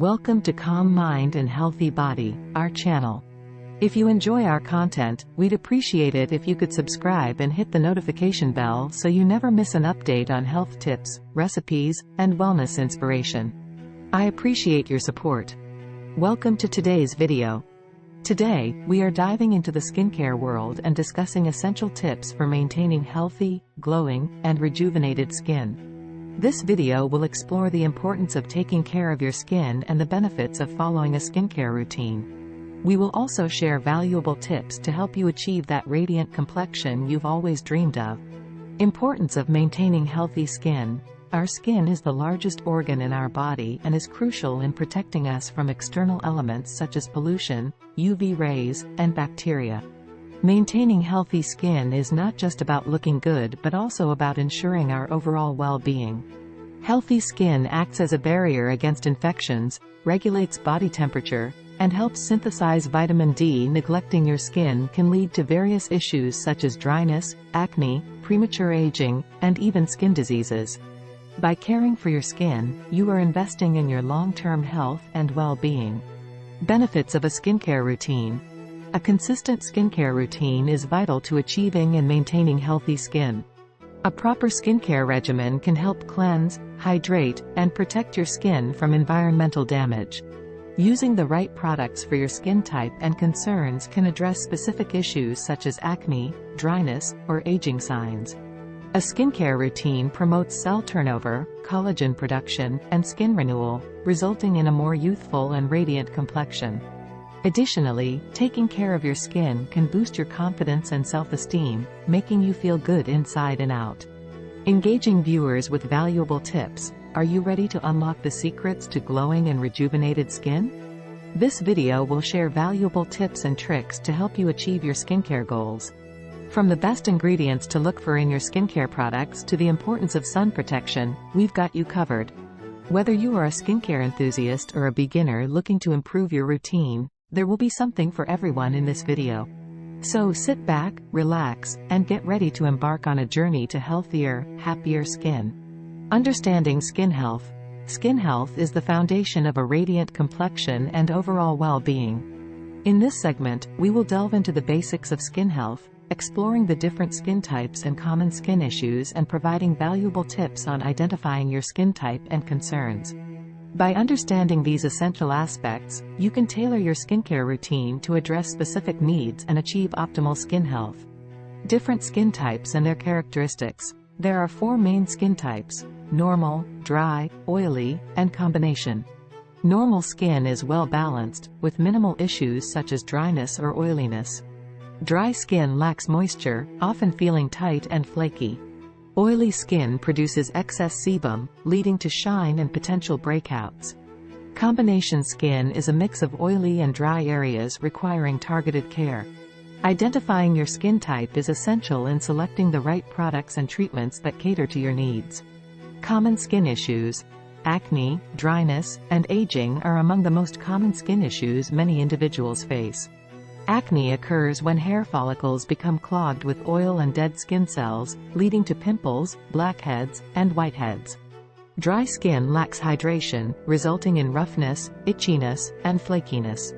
Welcome to Calm Mind and Healthy Body, our channel. If you enjoy our content, we'd appreciate it if you could subscribe and hit the notification bell so you never miss an update on health tips, recipes, and wellness inspiration. I appreciate your support. Welcome to today's video. Today, we are diving into the skincare world and discussing essential tips for maintaining healthy, glowing, and rejuvenated skin. This video will explore the importance of taking care of your skin and the benefits of following a skincare routine. We will also share valuable tips to help you achieve that radiant complexion you've always dreamed of. Importance of maintaining healthy skin. Our skin is the largest organ in our body and is crucial in protecting us from external elements such as pollution, UV rays, and bacteria. Maintaining healthy skin is not just about looking good but also about ensuring our overall well-being. Healthy skin acts as a barrier against infections, regulates body temperature, and helps synthesize vitamin D. Neglecting your skin can lead to various issues such as dryness, acne, premature aging, and even skin diseases. By caring for your skin, you are investing in your long-term health and well-being. Benefits of a skincare routine. A consistent skincare routine is vital to achieving and maintaining healthy skin. A proper skincare regimen can help cleanse, hydrate, and protect your skin from environmental damage. Using the right products for your skin type and concerns can address specific issues such as acne, dryness, or aging signs. A skincare routine promotes cell turnover, collagen production, and skin renewal, resulting in a more youthful and radiant complexion. Additionally, taking care of your skin can boost your confidence and self-esteem, making you feel good inside and out. Engaging viewers with valuable tips. Are you ready to unlock the secrets to glowing and rejuvenated skin? This video will share valuable tips and tricks to help you achieve your skincare goals. From the best ingredients to look for in your skincare products to the importance of sun protection, we've got you covered. Whether you are a skincare enthusiast or a beginner looking to improve your routine, there will be something for everyone in this video. So sit back, relax, and get ready to embark on a journey to healthier, happier skin. Understanding skin health. Skin health is the foundation of a radiant complexion and overall well-being. In this segment, we will delve into the basics of skin health, exploring the different skin types and common skin issues and providing valuable tips on identifying your skin type and concerns. By understanding these essential aspects, you can tailor your skincare routine to address specific needs and achieve optimal skin health. Different skin types and their characteristics. There are 4 main skin types: normal, dry, oily, and combination. Normal skin is well balanced, with minimal issues such as dryness or oiliness. Dry skin lacks moisture, often feeling tight and flaky. Oily skin produces excess sebum, leading to shine and potential breakouts. Combination skin is a mix of oily and dry areas requiring targeted care. Identifying your skin type is essential in selecting the right products and treatments that cater to your needs. Common skin issues. Acne, dryness, and aging are among the most common skin issues many individuals face. Acne occurs when hair follicles become clogged with oil and dead skin cells, leading to pimples, blackheads, and whiteheads. Dry skin lacks hydration, resulting in roughness, itchiness, and flakiness.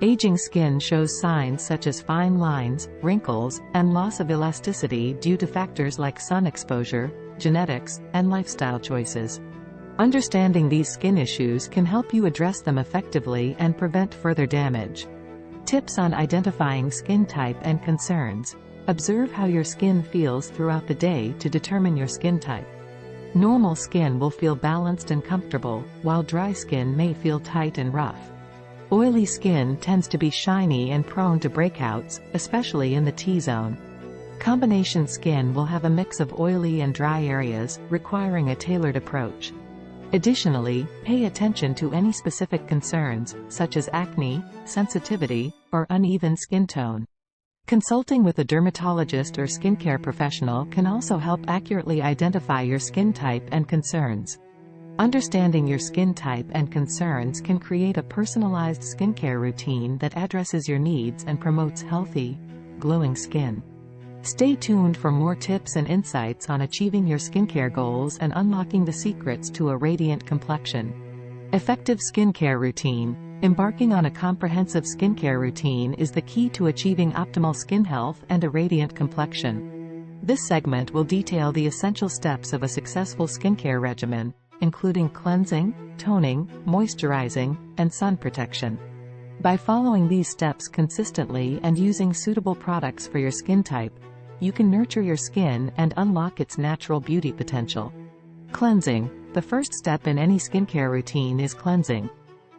Aging skin shows signs such as fine lines, wrinkles, and loss of elasticity due to factors like sun exposure, genetics, and lifestyle choices. Understanding these skin issues can help you address them effectively and prevent further damage. Tips on identifying skin type and concerns. Observe how your skin feels throughout the day to determine your skin type. Normal skin will feel balanced and comfortable, while dry skin may feel tight and rough. Oily skin tends to be shiny and prone to breakouts, especially in the T-zone. Combination skin will have a mix of oily and dry areas, requiring a tailored approach. Additionally, pay attention to any specific concerns, such as acne, sensitivity, or uneven skin tone. Consulting with a dermatologist or skincare professional can also help accurately identify your skin type and concerns. Understanding your skin type and concerns can create a personalized skincare routine that addresses your needs and promotes healthy, glowing skin. Stay tuned for more tips and insights on achieving your skincare goals and unlocking the secrets to a radiant complexion. Effective skincare routine. Embarking on a comprehensive skincare routine is the key to achieving optimal skin health and a radiant complexion. This segment will detail the essential steps of a successful skincare regimen, including cleansing, toning, moisturizing, and sun protection. By following these steps consistently and using suitable products for your skin type, you can nurture your skin and unlock its natural beauty potential. Cleansing. The first step in any skincare routine is cleansing.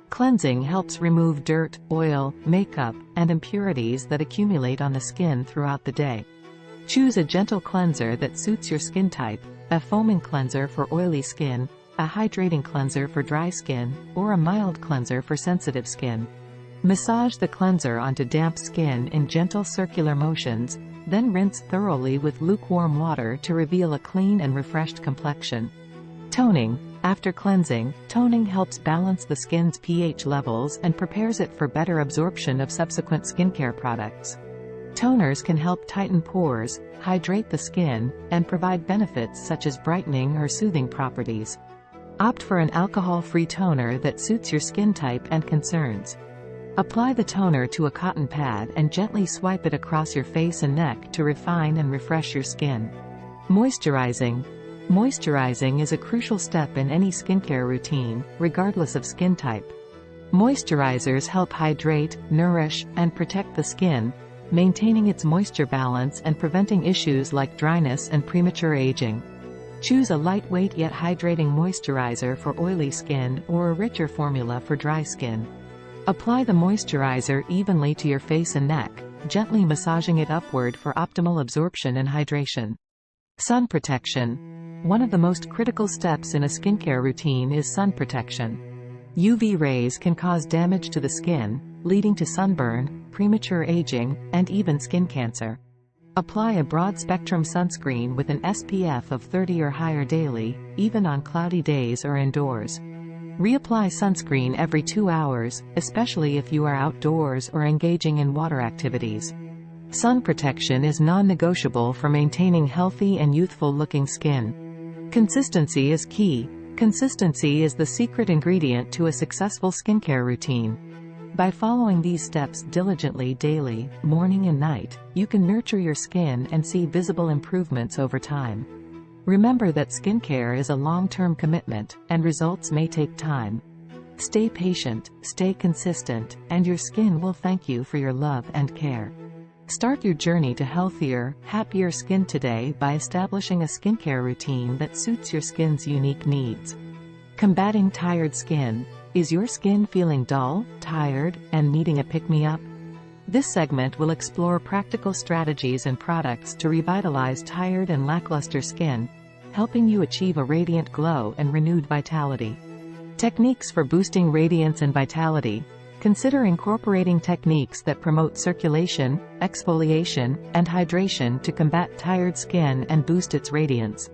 Cleansing helps remove dirt, oil, makeup, and impurities that accumulate on the skin throughout the day. Choose a gentle cleanser that suits your skin type, a foaming cleanser for oily skin, a hydrating cleanser for dry skin, or a mild cleanser for sensitive skin. Massage the cleanser onto damp skin in gentle circular motions, then rinse thoroughly with lukewarm water to reveal a clean and refreshed complexion. Toning. After cleansing, toning helps balance the skin's pH levels and prepares it for better absorption of subsequent skincare products. Toners can help tighten pores, hydrate the skin, and provide benefits such as brightening or soothing properties. Opt for an alcohol-free toner that suits your skin type and concerns. Apply the toner to a cotton pad and gently swipe it across your face and neck to refine and refresh your skin. Moisturizing. Moisturizing is a crucial step in any skincare routine, regardless of skin type. Moisturizers help hydrate, nourish, and protect the skin, maintaining its moisture balance and preventing issues like dryness and premature aging. Choose a lightweight yet hydrating moisturizer for oily skin or a richer formula for dry skin. Apply the moisturizer evenly to your face and neck, gently massaging it upward for optimal absorption and hydration. Sun protection. One of the most critical steps in a skincare routine is sun protection. UV rays can cause damage to the skin, leading to sunburn, premature aging, and even skin cancer. Apply a broad-spectrum sunscreen with an SPF of 30 or higher daily, even on cloudy days or indoors. Reapply sunscreen every 2 hours, especially if you are outdoors or engaging in water activities. Sun protection is non-negotiable for maintaining healthy and youthful-looking skin. Consistency is key. Consistency is the secret ingredient to a successful skincare routine. By following these steps diligently daily, morning and night, you can nurture your skin and see visible improvements over time. Remember that skincare is a long-term commitment, and results may take time. Stay patient, stay consistent, and your skin will thank you for your love and care. Start your journey to healthier, happier skin today by establishing a skincare routine that suits your skin's unique needs. Combating tired skin. Is your skin feeling dull, tired, and needing a pick-me-up? This segment will explore practical strategies and products to revitalize tired and lackluster skin, helping you achieve a radiant glow and renewed vitality. Techniques for boosting radiance and vitality. Consider incorporating techniques that promote circulation, exfoliation, and hydration to combat tired skin and boost its radiance.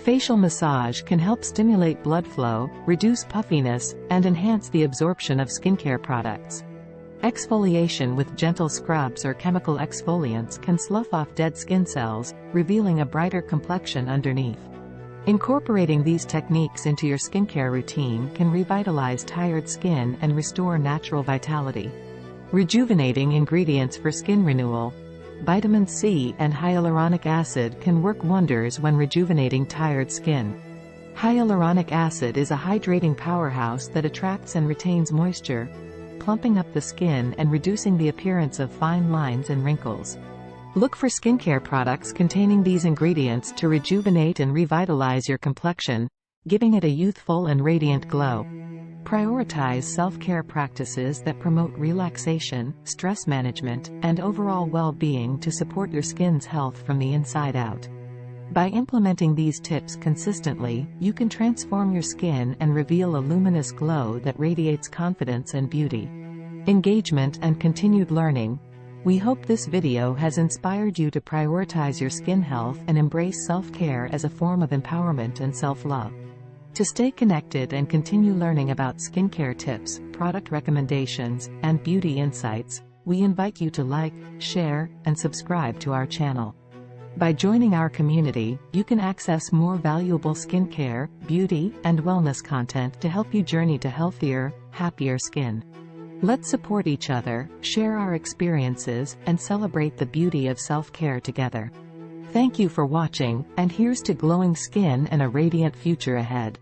Facial massage can help stimulate blood flow, reduce puffiness, and enhance the absorption of skincare products. Exfoliation with gentle scrubs or chemical exfoliants can slough off dead skin cells, revealing a brighter complexion underneath. Incorporating these techniques into your skincare routine can revitalize tired skin and restore natural vitality. Rejuvenating ingredients for skin renewal. Vitamin C and hyaluronic acid can work wonders when rejuvenating tired skin. Hyaluronic acid is a hydrating powerhouse that attracts and retains moisture, plumping up the skin and reducing the appearance of fine lines and wrinkles. Look for skincare products containing these ingredients to rejuvenate and revitalize your complexion, giving it a youthful and radiant glow. Prioritize self-care practices that promote relaxation, stress management, and overall well-being to support your skin's health from the inside out. By implementing these tips consistently, you can transform your skin and reveal a luminous glow that radiates confidence and beauty. Engagement and continued learning. We hope this video has inspired you to prioritize your skin health and embrace self-care as a form of empowerment and self-love. To stay connected and continue learning about skincare tips, product recommendations, and beauty insights, we invite you to like, share, and subscribe to our channel. By joining our community, you can access more valuable skincare, beauty, and wellness content to help you journey to healthier, happier skin. Let's support each other, share our experiences, and celebrate the beauty of self-care together. Thank you for watching, and here's to glowing skin and a radiant future ahead.